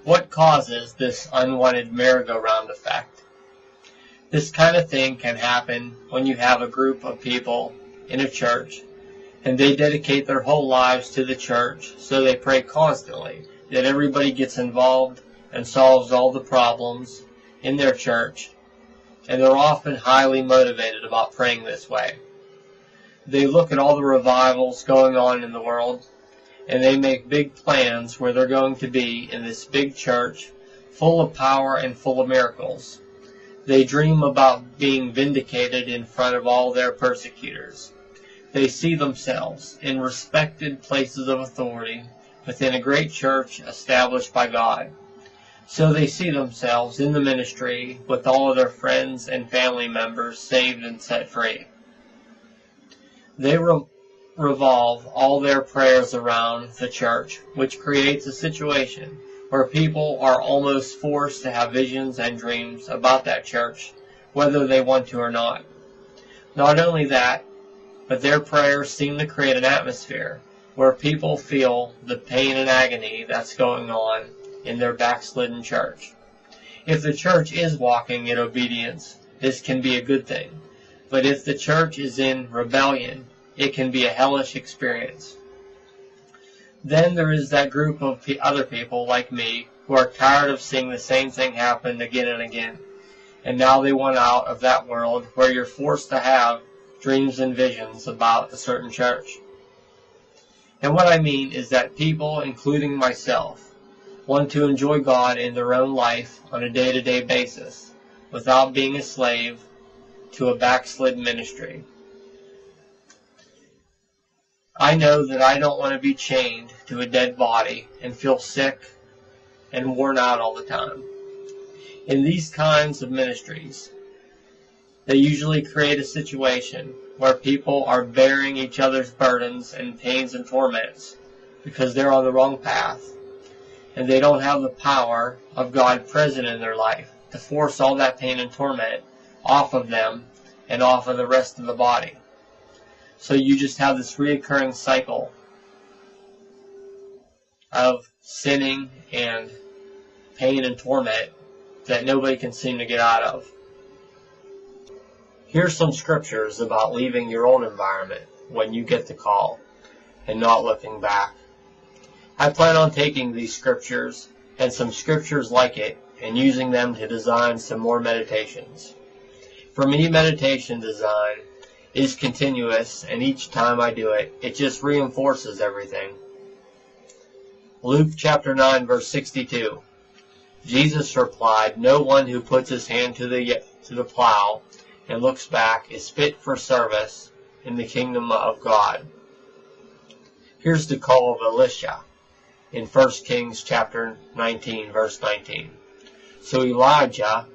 What causes this unwanted merry-go-round effect? This kind of thing can happen when you have a group of people in a church and they dedicate their whole lives to the church, so they pray constantly that everybody gets involved and solves all the problems in their church, and they're often highly motivated about praying this way. They look at all the revivals going on in the world, and they make big plans where they're going to be in this big church full of power and full of miracles. They dream about being vindicated in front of all their persecutors. They see themselves in respected places of authority within a great church established by God. So they see themselves in the ministry with all of their friends and family members saved and set free. They revolve all their prayers around the church, which creates a situation where people are almost forced to have visions and dreams about that church, whether they want to or not. Not only that, but their prayers seem to create an atmosphere where people feel the pain and agony that's going on in their backslidden church. If the church is walking in obedience, this can be a good thing. But if the church is in rebellion, it can be a hellish experience. Then there is that group of other people like me who are tired of seeing the same thing happen again and again. And now they want out of that world where you're forced to have dreams and visions about a certain church. And what I mean is that people, including myself, want to enjoy God in their own life on a day-to-day basis without being a slave to a backslid ministry. I know that I don't want to be chained to a dead body and feel sick and worn out all the time. In these kinds of ministries, they usually create a situation where people are bearing each other's burdens and pains and torments because they're on the wrong path, and they don't have the power of God present in their life to force all that pain and torment off of them and off of the rest of the body. So you just have this reoccurring cycle of sinning and pain and torment that nobody can seem to get out of. Here's some scriptures about leaving your own environment when you get the call and not looking back. I plan on taking these scriptures and some scriptures like it and using them to design some more meditations. For me, meditation design is continuous, and each time I do it, it just reinforces everything. Luke chapter 9 verse 62. Jesus replied, "No one who puts his hand to the plow and looks back is fit for service in the kingdom of God." Here's the call of Elisha in 1 Kings chapter 19 verse 19. So Elijah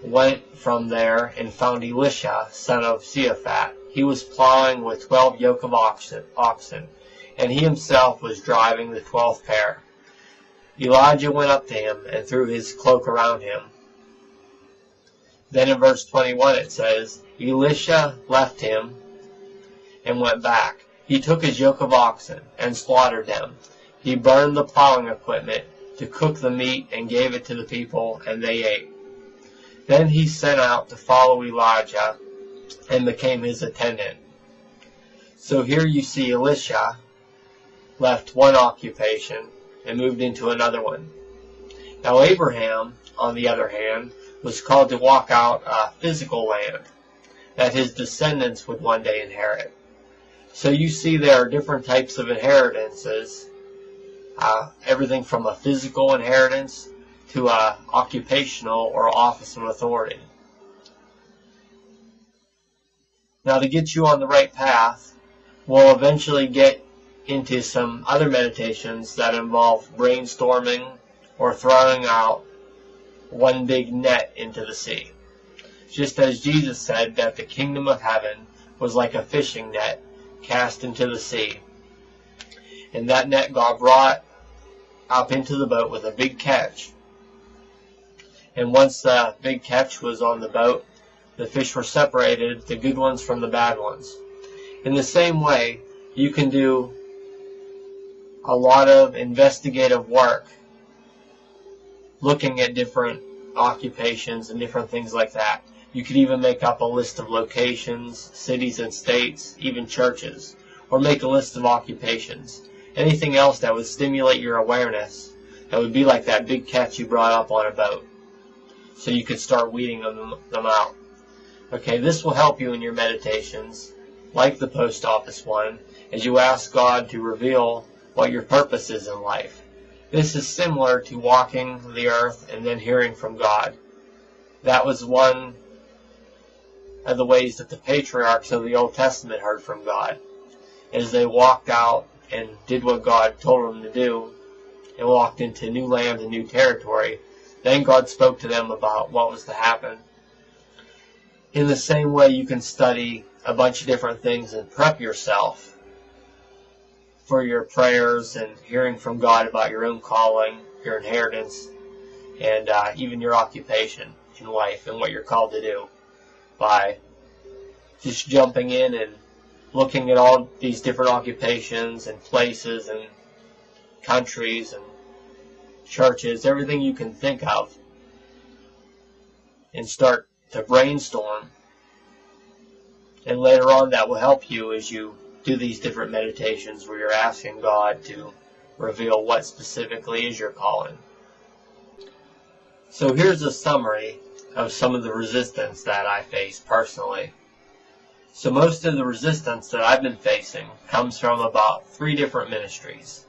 went from there and found Elisha, son of Shaphat. He was plowing with 12 yoke of oxen, and he himself was driving the 12th pair. Elijah went up to him and threw his cloak around him. Then in verse 21 it says, Elisha left him and went back. He took his yoke of oxen and slaughtered them. He burned the plowing equipment to cook the meat and gave it to the people, and they ate. Then he set out to follow Elijah and became his attendant. So here you see Elisha left one occupation and moved into another one. Now Abraham, on the other hand, was called to walk out a physical land that his descendants would one day inherit. So you see there are different types of inheritances, everything from a physical inheritance to a occupational or office of authority. Now to get you on the right path, we'll eventually get into some other meditations that involve brainstorming or throwing out one big net into the sea. Just as Jesus said that the kingdom of heaven was like a fishing net cast into the sea. And that net got brought up into the boat with a big catch. And once the big catch was on the boat, the fish were separated, the good ones from the bad ones. In the same way, you can do a lot of investigative work looking at different occupations and different things like that. You could even make up a list of locations, cities and states, even churches, or make a list of occupations. Anything else that would stimulate your awareness, that would be like that big catch you brought up on a boat. So you could start weeding them out. Okay, this will help you in your meditations, like the post office one, as you ask God to reveal what your purpose is in life. This is similar to walking the earth and then hearing from God. That was one of the ways that the patriarchs of the Old Testament heard from God, as they walked out and did what God told them to do and walked into new land and new territory. Then God spoke to them about what was to happen. In the same way, you can study a bunch of different things and prep yourself for your prayers and hearing from God about your own calling, your inheritance, and even your occupation in life and what you're called to do, by just jumping in and looking at all these different occupations and places and countries and churches, everything you can think of, and start to brainstorm. And later on, that will help you as you do these different meditations where you're asking God to reveal what specifically is your calling. So here's a summary of some of the resistance that I face personally. So most of the resistance that I've been facing comes from about 3 different ministries.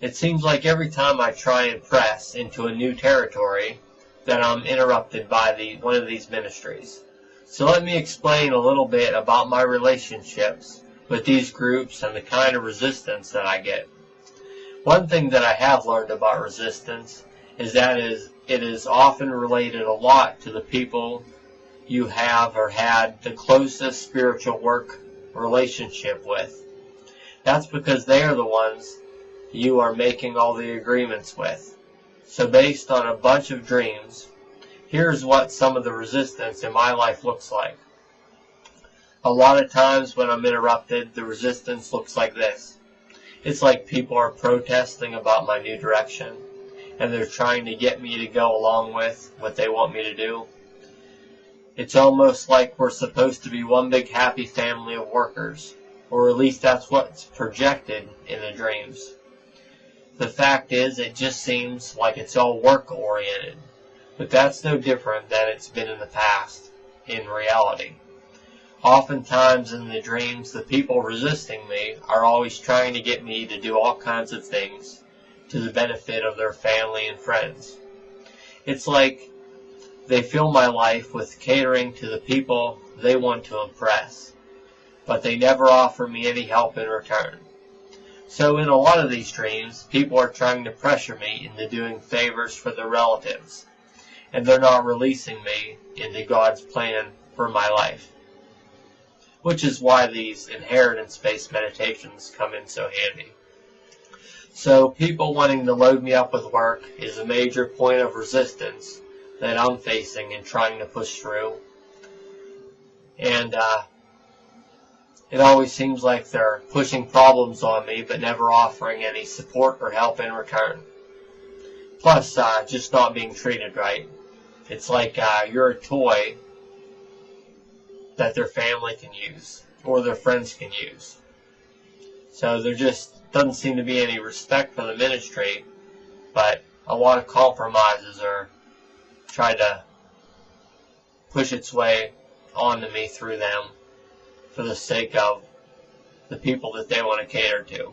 It seems like every time I try and press into a new territory, that I'm interrupted by one of these ministries. So let me explain a little bit about my relationships with these groups and the kind of resistance that I get. One thing that I have learned about resistance is that it is often related a lot to the people you have or had the closest spiritual work relationship with. That's because they are the ones you are making all the agreements with. So based on a bunch of dreams, here's what some of the resistance in my life looks like. A lot of times when I'm interrupted, the resistance looks like this. It's like people are protesting about my new direction, and they're trying to get me to go along with what they want me to do. It's almost like we're supposed to be one big happy family of workers, or at least that's what's projected in the dreams. The fact is, it just seems like it's all work-oriented, but that's no different than it's been in the past, in reality. Oftentimes in the dreams, the people resisting me are always trying to get me to do all kinds of things to the benefit of their family and friends. It's like they fill my life with catering to the people they want to impress, but they never offer me any help in return. So in a lot of these dreams, people are trying to pressure me into doing favors for their relatives, and they're not releasing me into God's plan for my life. Which is why these inheritance-based meditations come in so handy. So people wanting to load me up with work is a major point of resistance that I'm facing and trying to push through. And it always seems like they're pushing problems on me but never offering any support or help in return. Plus, just not being treated right. It's like you're a toy that their family can use or their friends can use. So there just doesn't seem to be any respect for the ministry, but a lot of compromises are trying to push its way onto me through them for the sake of the people that they want to cater to.